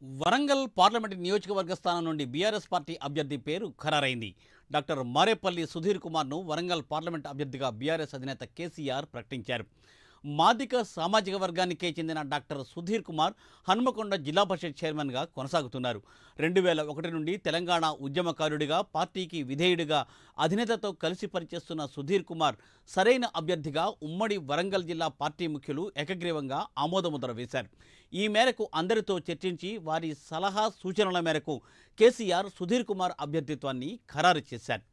Warangal parliament నియోజకవర్గ స్థానం నుండి బీఆర్ఎస్ పార్టీ అభ్యర్థి పేరు ఖరారైంది. డాక్టర్ మారేపల్లి సుధీర్ కుమార్ను వరంగల్ పార్లమెంటు అభ్యర్థిగా బీఆర్ఎస్ అధినేత కేసీఆర్ ప్రకటించారు. మాదిక సామాజిక వర్గానికే చెందిన డాక్టర్ సుధీర్ కుమార్ హన్మకొండ జిల్లా పరిషత్ చైర్మన్గా కొనసాగుతున్నారు. 2001 నుండి తెలంగాణ ఉద్యమకారుడిగా, పార్టీకి విధేయుడిగా అధినేతతో కలిసి పనిచేస్తున్న సుధీర్ కుమార్ సరైన అభ్యర్థిగా ఉమ్మడి వరంగల్ జిల్లా పార్టీ ముఖ్యులు ఏకగ్రీవంగా ఆమోదముద్ర వేశారు. ఈ మేరకు అందరితో చర్చించి వారి సలహా సూచనల మేరకు కేసీఆర్ సుధీర్ కుమార్ అభ్యర్థిత్వాన్ని ఖరారు చేశారు.